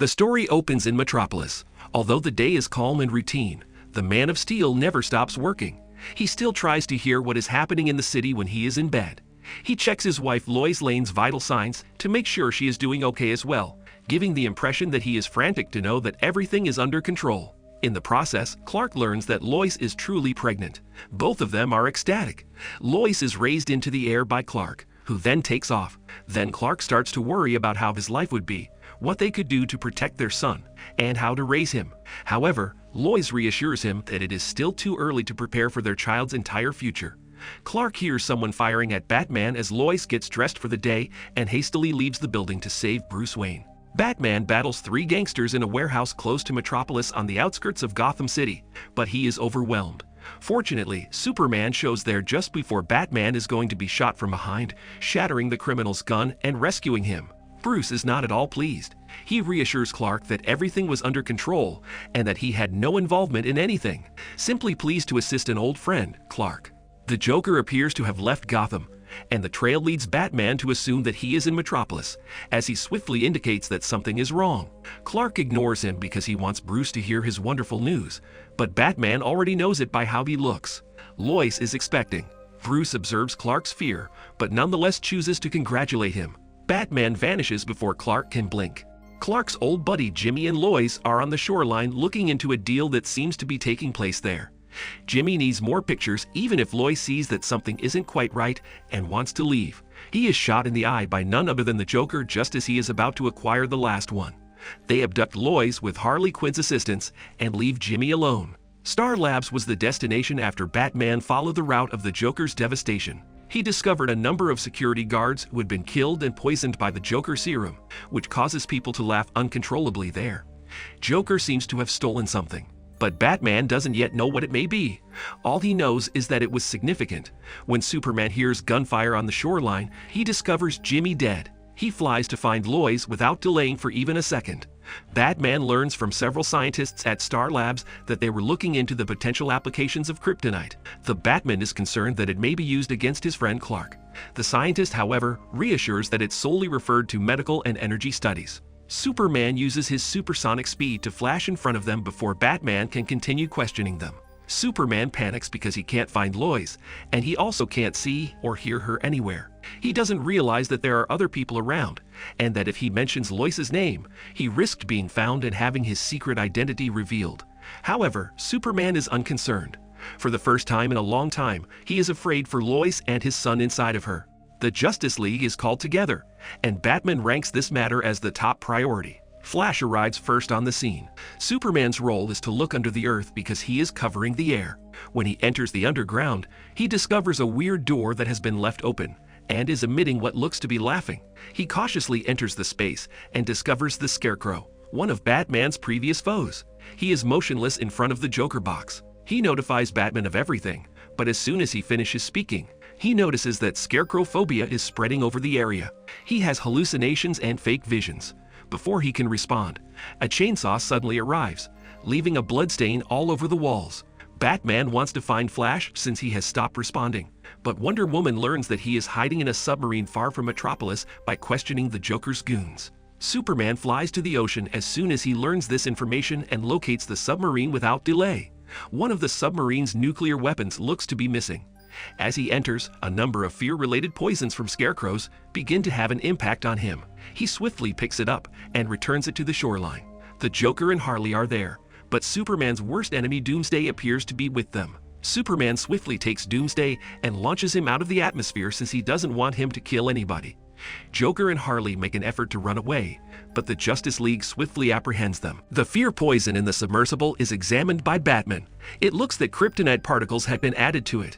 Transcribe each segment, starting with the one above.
The story opens in Metropolis. Although the day is calm and routine, the Man of Steel never stops working. He still tries to hear what is happening in the city when he is in bed. He checks his wife Lois Lane's vital signs to make sure she is doing okay as well, giving the impression that he is frantic to know that everything is under control. In the process, Clark learns that Lois is truly pregnant. Both of them are ecstatic. Lois is raised into the air by Clark, who then takes off. Then Clark starts to worry about how his life would be, what they could do to protect their son, and how to raise him. However, Lois reassures him that it is still too early to prepare for their child's entire future. Clark hears someone firing at Batman as Lois gets dressed for the day and hastily leaves the building to save Bruce Wayne. Batman battles 3 gangsters in a warehouse close to Metropolis on the outskirts of Gotham City, but he is overwhelmed. Fortunately, Superman shows there just before Batman is going to be shot from behind, shattering the criminal's gun and rescuing him. Bruce is not at all pleased. He reassures Clark that everything was under control and that he had no involvement in anything, simply pleased to assist an old friend, Clark. The Joker appears to have left Gotham, and the trail leads Batman to assume that he is in Metropolis, as he swiftly indicates that something is wrong. Clark ignores him because he wants Bruce to hear his wonderful news, but Batman already knows it by how he looks. Lois is expecting. Bruce observes Clark's fear, but nonetheless chooses to congratulate him. Batman vanishes before Clark can blink. Clark's old buddy Jimmy and Lois are on the shoreline looking into a deal that seems to be taking place there. Jimmy needs more pictures even if Lois sees that something isn't quite right and wants to leave. He is shot in the eye by none other than the Joker just as he is about to acquire the last one. They abduct Lois with Harley Quinn's assistance and leave Jimmy alone. Star Labs was the destination after Batman followed the route of the Joker's devastation. He discovered a number of security guards who had been killed and poisoned by the Joker serum, which causes people to laugh uncontrollably there. Joker seems to have stolen something, but Batman doesn't yet know what it may be. All he knows is that it was significant. When Superman hears gunfire on the shoreline, he discovers Jimmy dead. He flies to find Lois without delaying for even a second. Batman learns from several scientists at Star Labs that they were looking into the potential applications of kryptonite. The Batman is concerned that it may be used against his friend Clark. The scientist, however, reassures that it's solely referred to medical and energy studies. Superman uses his supersonic speed to flash in front of them before Batman can continue questioning them. Superman panics because he can't find Lois, and he also can't see or hear her anywhere. He doesn't realize that there are other people around, and that if he mentions Lois's name, he risked being found and having his secret identity revealed. However, Superman is unconcerned. For the first time in a long time, he is afraid for Lois and his son inside of her. The Justice League is called together, and Batman ranks this matter as the top priority. Flash arrives first on the scene. Superman's role is to look under the earth because he is covering the air. When he enters the underground, he discovers a weird door that has been left open and is emitting what looks to be laughing. He cautiously enters the space and discovers the Scarecrow, one of Batman's previous foes. He is motionless in front of the Joker box. He notifies Batman of everything, but as soon as he finishes speaking, he notices that Scarecrow phobia is spreading over the area. He has hallucinations and fake visions. Before he can respond, a chainsaw suddenly arrives, leaving a bloodstain all over the walls. Batman wants to find Flash since he has stopped responding, but Wonder Woman learns that he is hiding in a submarine far from Metropolis by questioning the Joker's goons. Superman flies to the ocean as soon as he learns this information and locates the submarine without delay. One of the submarine's nuclear weapons looks to be missing. As he enters, a number of fear-related poisons from scarecrows begin to have an impact on him. He swiftly picks it up and returns it to the shoreline. The Joker and Harley are there, but Superman's worst enemy Doomsday appears to be with them. Superman swiftly takes Doomsday and launches him out of the atmosphere since he doesn't want him to kill anybody. Joker and Harley make an effort to run away, but the Justice League swiftly apprehends them. The fear poison in the submersible is examined by Batman. It looks that kryptonite particles had been added to it.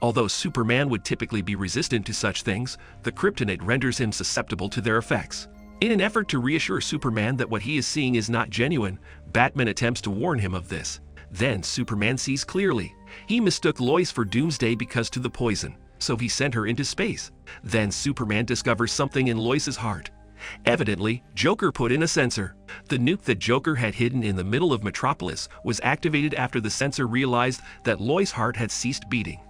Although Superman would typically be resistant to such things, the kryptonite renders him susceptible to their effects. In an effort to reassure Superman that what he is seeing is not genuine, Batman attempts to warn him of this. Then Superman sees clearly. He mistook Lois for Doomsday because to the poison, so he sent her into space. Then Superman discovers something in Lois's heart. Evidently, Joker put in a sensor. The nuke that Joker had hidden in the middle of Metropolis was activated after the sensor realized that Lois' heart had ceased beating.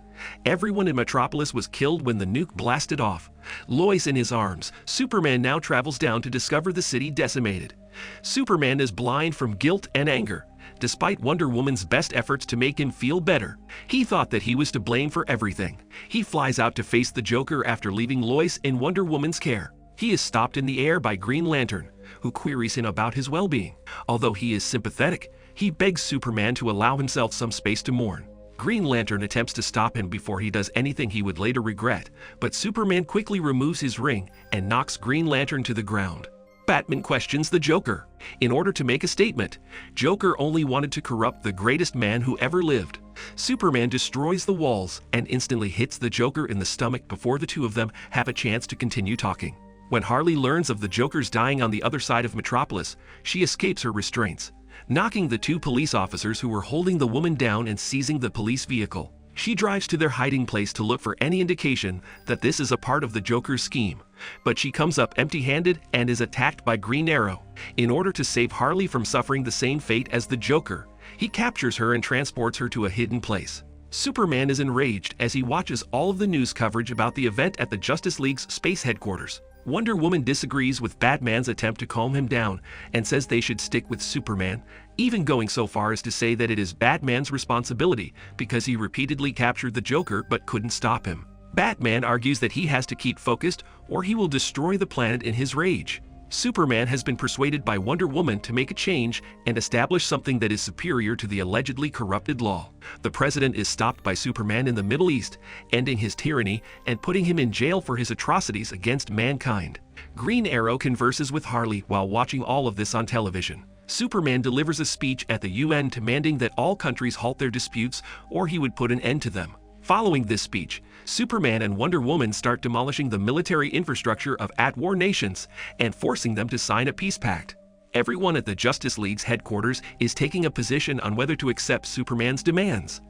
Everyone in Metropolis was killed when the nuke blasted off. Lois in his arms, Superman now travels down to discover the city decimated. Superman is blind from guilt and anger, despite Wonder Woman's best efforts to make him feel better. He thought that he was to blame for everything. He flies out to face the Joker after leaving Lois in Wonder Woman's care. He is stopped in the air by Green Lantern, who queries him about his well-being. Although he is sympathetic, he begs Superman to allow himself some space to mourn. Green Lantern attempts to stop him before he does anything he would later regret, but Superman quickly removes his ring and knocks Green Lantern to the ground. Batman questions the Joker. In order to make a statement, Joker only wanted to corrupt the greatest man who ever lived. Superman destroys the walls and instantly hits the Joker in the stomach before the two of them have a chance to continue talking. When Harley learns of the Joker's dying on the other side of Metropolis, she escapes her restraints, knocking the two police officers who were holding the woman down and seizing the police vehicle. She drives to their hiding place to look for any indication that this is a part of the Joker's scheme, but she comes up empty-handed and is attacked by Green Arrow. In order to save Harley from suffering the same fate as the Joker, he captures her and transports her to a hidden place. Superman is enraged as he watches all of the news coverage about the event at the Justice League's space headquarters. Wonder Woman disagrees with Batman's attempt to calm him down and says they should stick with Superman, even going so far as to say that it is Batman's responsibility because he repeatedly captured the Joker but couldn't stop him. Batman argues that he has to keep focused or he will destroy the planet in his rage. Superman has been persuaded by Wonder Woman to make a change and establish something that is superior to the allegedly corrupted law. The president is stopped by Superman in the Middle East, ending his tyranny and putting him in jail for his atrocities against mankind. Green Arrow converses with Harley while watching all of this on television. Superman delivers a speech at the UN demanding that all countries halt their disputes or he would put an end to them. Following this speech, Superman and Wonder Woman start demolishing the military infrastructure of at-war nations and forcing them to sign a peace pact. Everyone at the Justice League's headquarters is taking a position on whether to accept Superman's demands.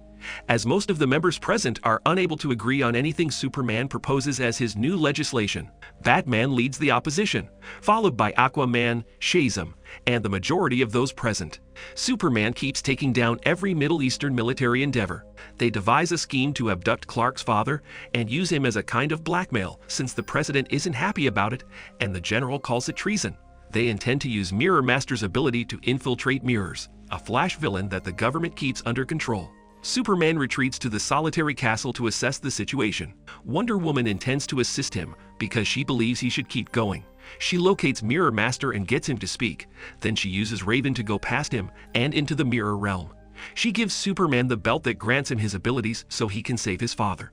As most of the members present are unable to agree on anything Superman proposes as his new legislation, Batman leads the opposition, followed by Aquaman, Shazam, and the majority of those present. Superman keeps taking down every Middle Eastern military endeavor. They devise a scheme to abduct Clark's father and use him as a kind of blackmail since the president isn't happy about it and the general calls it treason. They intend to use Mirror Master's ability to infiltrate mirrors, a Flash villain that the government keeps under control. Superman retreats to the solitary castle to assess the situation. Wonder Woman intends to assist him because she believes he should keep going. She locates Mirror Master and gets him to speak. Then she uses Raven to go past him and into the mirror realm. She gives Superman the belt that grants him his abilities so he can save his father.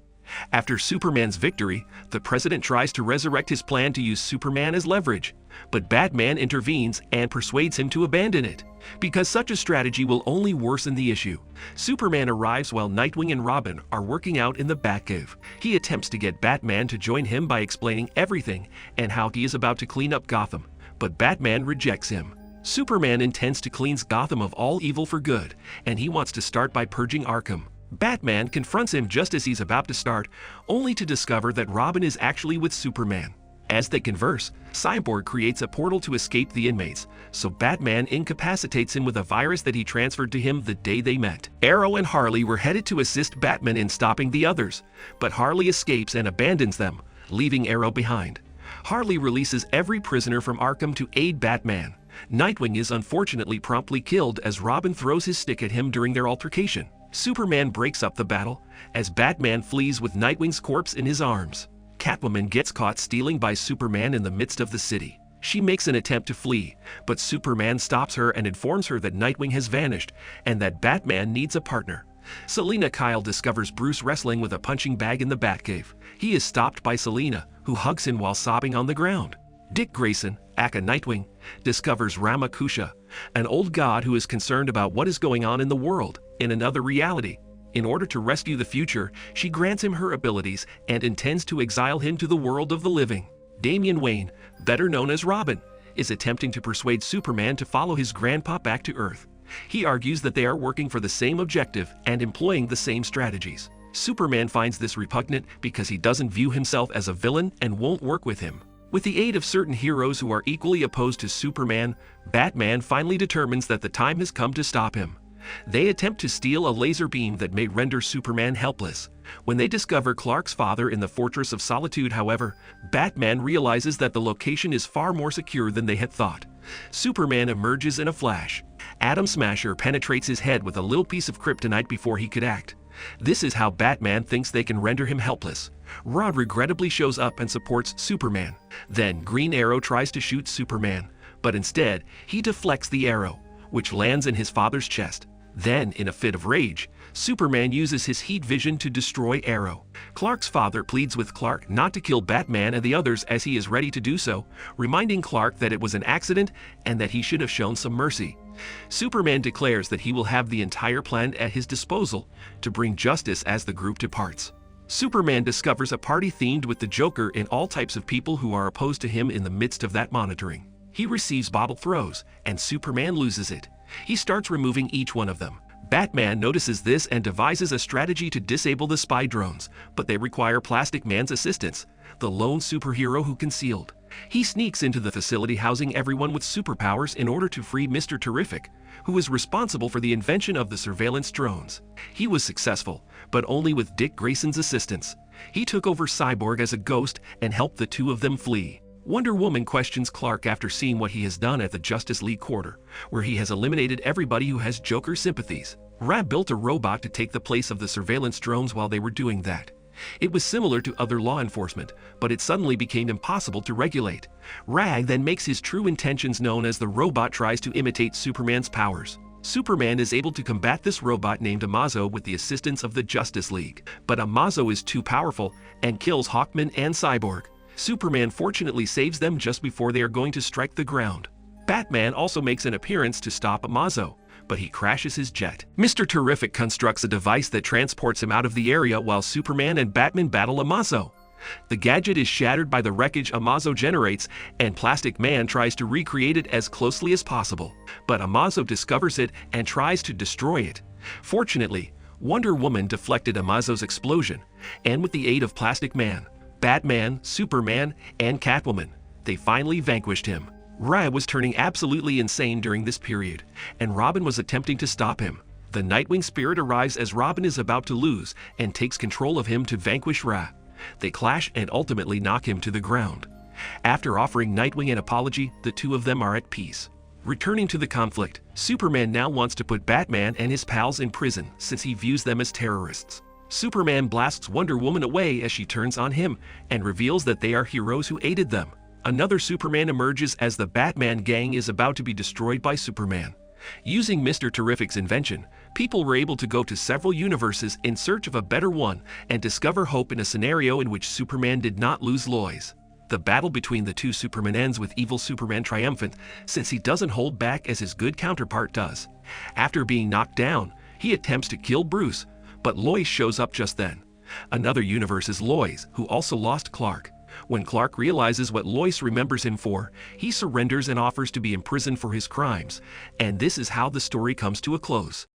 After Superman's victory, the president tries to resurrect his plan to use Superman as leverage, but Batman intervenes and persuades him to abandon it, because such a strategy will only worsen the issue. Superman arrives while Nightwing and Robin are working out in the Batcave. He attempts to get Batman to join him by explaining everything and how he is about to clean up Gotham, but Batman rejects him. Superman intends to cleanse Gotham of all evil for good, and he wants to start by purging Arkham. Batman confronts him just as he's about to start, only to discover that Robin is actually with Superman. As they converse, Cyborg creates a portal to escape the inmates, so Batman incapacitates him with a virus that he transferred to him the day they met. Arrow and Harley were headed to assist Batman in stopping the others, but Harley escapes and abandons them, leaving Arrow behind. Harley releases every prisoner from Arkham to aid Batman. Nightwing is unfortunately promptly killed as Robin throws his stick at him during their altercation. Superman breaks up the battle as Batman flees with Nightwing's corpse in his arms. Catwoman gets caught stealing by Superman in the midst of the city. She makes an attempt to flee, but Superman stops her and informs her that Nightwing has vanished and that Batman needs a partner. Selina Kyle discovers Bruce wrestling with a punching bag in the Batcave. He is stopped by Selina, who hugs him while sobbing on the ground. Dick Grayson, aka Nightwing, discovers Ramakusha, an old god who is concerned about what is going on in the world, in another reality. In order to rescue the future, she grants him her abilities and intends to exile him to the world of the living. Damian Wayne, better known as Robin, is attempting to persuade Superman to follow his grandpa back to Earth. He argues that they are working for the same objective and employing the same strategies. Superman finds this repugnant because he doesn't view himself as a villain and won't work with him. With the aid of certain heroes who are equally opposed to Superman, Batman finally determines that the time has come to stop him. They attempt to steal a laser beam that may render Superman helpless. When they discover Clark's father in the Fortress of Solitude, however, Batman realizes that the location is far more secure than they had thought. Superman emerges in a flash. Atom Smasher penetrates his head with a little piece of kryptonite before he could act. This is how Batman thinks they can render him helpless. Rod regrettably shows up and supports Superman. Then Green Arrow tries to shoot Superman, but instead he deflects the arrow, which lands in his father's chest. Then, in a fit of rage, Superman uses his heat vision to destroy Arrow. Clark's father pleads with Clark not to kill Batman and the others as he is ready to do so, reminding Clark that it was an accident and that he should have shown some mercy. Superman declares that he will have the entire plan at his disposal to bring justice as the group departs. Superman discovers a party themed with the Joker and all types of people who are opposed to him in the midst of that monitoring. He receives bottle throws, and Superman loses it. He starts removing each one of them. Batman notices this and devises a strategy to disable the spy drones, but they require Plastic Man's assistance, the lone superhero who concealed. He sneaks into the facility housing everyone with superpowers in order to free Mr. Terrific, who is responsible for the invention of the surveillance drones. He was successful, but only with Dick Grayson's assistance. He took over Cyborg as a ghost and helped the two of them flee. Wonder Woman questions Clark after seeing what he has done at the Justice League quarter, where he has eliminated everybody who has Joker sympathies. Ra built a robot to take the place of the surveillance drones while they were doing that. It was similar to other law enforcement, but it suddenly became impossible to regulate. Ra then makes his true intentions known as the robot tries to imitate Superman's powers. Superman is able to combat this robot named Amazo with the assistance of the Justice League, but Amazo is too powerful and kills Hawkman and Cyborg. Superman fortunately saves them just before they are going to strike the ground. Batman also makes an appearance to stop Amazo, but he crashes his jet. Mr. Terrific constructs a device that transports him out of the area while Superman and Batman battle Amazo. The gadget is shattered by the wreckage Amazo generates, and Plastic Man tries to recreate it as closely as possible. But Amazo discovers it and tries to destroy it. Fortunately, Wonder Woman deflected Amazo's explosion, and with the aid of Plastic Man, Batman, Superman, and Catwoman, they finally vanquished him. Ra was turning absolutely insane during this period, and Robin was attempting to stop him. The Nightwing spirit arrives as Robin is about to lose and takes control of him to vanquish Ra. They clash and ultimately knock him to the ground. After offering Nightwing an apology, the two of them are at peace. Returning to the conflict, Superman now wants to put Batman and his pals in prison since he views them as terrorists. Superman blasts Wonder Woman away as she turns on him and reveals that they are heroes who aided them. Another Superman emerges as the Batman gang is about to be destroyed by Superman. Using Mr. Terrific's invention, people were able to go to several universes in search of a better one and discover hope in a scenario in which Superman did not lose Lois. The battle between the two Supermen ends with evil Superman triumphant since he doesn't hold back as his good counterpart does. After being knocked down, he attempts to kill Bruce, but Lois shows up just then. Another universe is Lois, who also lost Clark. When Clark realizes what Lois remembers him for, he surrenders and offers to be imprisoned for his crimes, and this is how the story comes to a close.